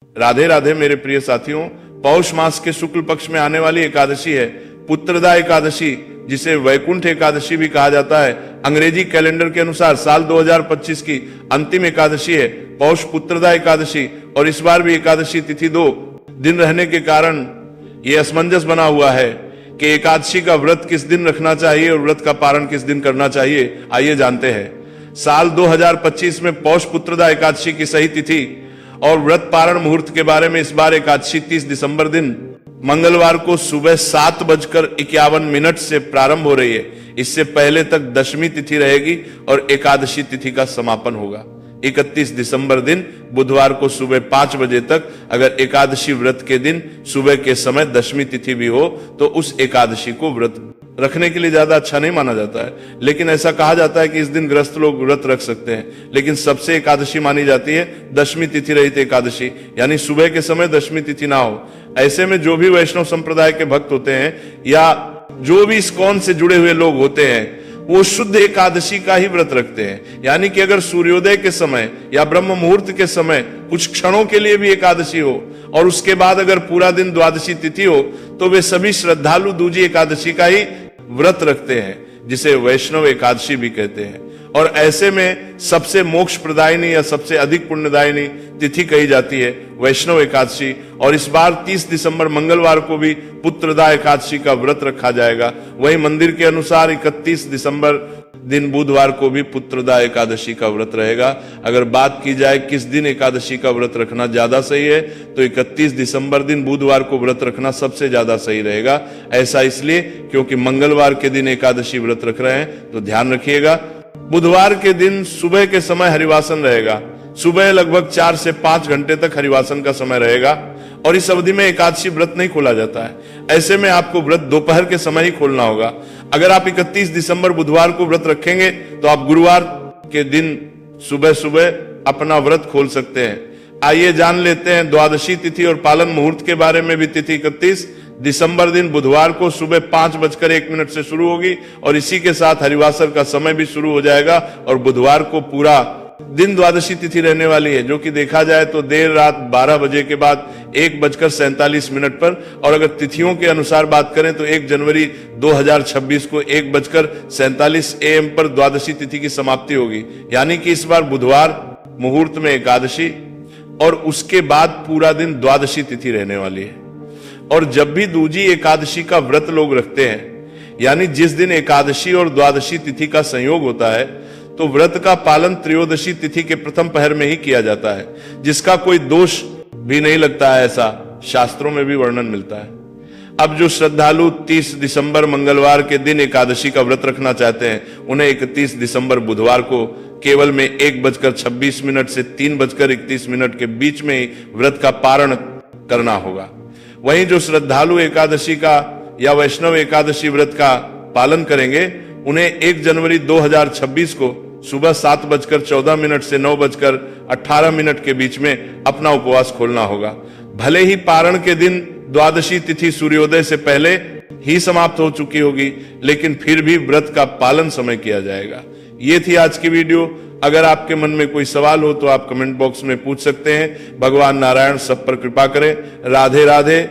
राधे राधे मेरे प्रिय साथियों, पौष मास के शुक्ल पक्ष में आने वाली एकादशी है पुत्रदा एकादशी, जिसे वैकुंठ एकादशी भी कहा जाता है। अंग्रेजी कैलेंडर के अनुसार साल 2025 की अंतिम एकादशी है पौष पुत्रदा एकादशी। और इस बार भी एकादशी तिथि 2 दिन रहने के कारण यह असमंजस बना हुआ है कि एकादशी का व्रत किस दिन रखना चाहिए और व्रत का पारण किस दिन करना चाहिए। आइए जानते हैं। साल 2025 में पौष पुत्रदा एकादशी की सही तिथि और व्रत पारण मुहूर्त के बारे में इस बार एकादशी 30 दिसंबर दिन मंगलवार को सुबह 7:51 से प्रारंभ हो रही है। इससे पहले तक दशमी तिथि रहेगी और एकादशी तिथि का समापन होगा 31 दिसंबर दिन बुधवार को सुबह 5 बजे तक। अगर एकादशी व्रत के दिन सुबह के समय दशमी तिथि भी हो तो उस एकादशी को व्रत रखने के लिए ज्यादा अच्छा नहीं माना जाता है, लेकिन ऐसा कहा जाता है कि इस दिन ग्रस्त लोग व्रत रख सकते हैं। लेकिन सबसे एकादशी मानी जाती है दशमी तिथि रहित एकादशी, यानी सुबह के समय दशमी तिथि ना हो। ऐसे में जो भी वैष्णव संप्रदाय के भक्त होते हैं या जो भी इस्कॉन से जुड़े हुए लोग होते हैं वो शुद्ध एकादशी का ही व्रत रखते हैं। यानी कि अगर सूर्योदय के समय या ब्रह्म मुहूर्त के समय कुछ क्षणों के लिए भी एकादशी हो और उसके बाद अगर पूरा दिन द्वादशी तिथि हो तो वे सभी श्रद्धालु दूजी एकादशी का ही व्रत रखते हैं, जिसे वैष्णव एकादशी भी कहते हैं। और ऐसे में सबसे मोक्ष प्रदायिनी या सबसे अधिक पुण्यदायिनी तिथि कही जाती है वैष्णव एकादशी। और इस बार 30 दिसंबर मंगलवार को भी पुत्रदा एकादशी का व्रत रखा जाएगा। वहीं मंदिर के अनुसार 31 दिसंबर दिन बुधवार को भी पुत्रदा एकादशी का व्रत रहेगा। अगर बात की जाए किस दिन एकादशी का व्रत रखना ज्यादा सही है तो 31 दिसंबर दिन बुधवार को व्रत रखना सबसे ज्यादा सही रहेगा। ऐसा इसलिए क्योंकि मंगलवार के दिन एकादशी व्रत रख रहे हैं, तो ध्यान रखिएगा। बुधवार के दिन सुबह के समय हरिवासन रहेगा। सुबह लगभग 4 से 5 घंटे तक हरिवासन का समय रहेगा और इस अवधि में एकादशी व्रत नहीं खोला जाता है। ऐसे में आपको व्रत दोपहर के समय ही खोलना होगा। अगर आप 31 दिसंबर बुधवार को व्रत रखेंगे तो आप गुरुवार के दिन सुबह सुबह अपना व्रत खोल सकते हैं। आइए जान लेते हैं द्वादशी तिथि और पालन मुहूर्त के बारे में भी। तिथि 31 दिसंबर दिन बुधवार को सुबह 5:01 से शुरू होगी और इसी के साथ हरिवासर का समय भी शुरू हो जाएगा और बुधवार को पूरा दिन द्वादशी तिथि रहने वाली है, जो कि देखा जाए तो देर रात 12 बजे के बाद 1:47 पर। और अगर तिथियों के अनुसार बात करें तो 1 जनवरी 2026 को 1:47 AM पर द्वादशी तिथि की समाप्ति होगी। यानी कि इस बार बुधवार मुहूर्त में एकादशी और उसके बाद पूरा दिन द्वादशी तिथि रहने वाली है। और जब भी दूजी एकादशी का व्रत लोग रखते हैं, यानी जिस दिन एकादशी और द्वादशी तिथि का संयोग होता है, तो व्रत का पालन त्रयोदशी तिथि के प्रथम पहर में ही किया जाता है, जिसका कोई दोष भी नहीं लगता है, ऐसा शास्त्रों में भी वर्णन मिलता है। अब जो श्रद्धालु 30 दिसंबर मंगलवार के दिन एकादशी का व्रत रखना चाहते हैं, उन्हें 31 दिसंबर बुधवार को केवल में 1:26 से 3:31 के बीच में ही व्रत का पारण करना होगा। वहीं जो श्रद्धालु एकादशी का या वैष्णव एकादशी व्रत का पालन करेंगे, उन्हें 1 जनवरी 2026 को सुबह 7:14 से 9:18 के बीच में अपना उपवास खोलना होगा। भले ही पारण के दिन द्वादशी तिथि सूर्योदय से पहले ही समाप्त हो चुकी होगी, लेकिन फिर भी व्रत का पालन समय किया जाएगा। ये थी आज की वीडियो। अगर आपके मन में कोई सवाल हो तो आप कमेंट बॉक्स में पूछ सकते हैं। भगवान नारायण सब पर कृपा करें। राधे राधे।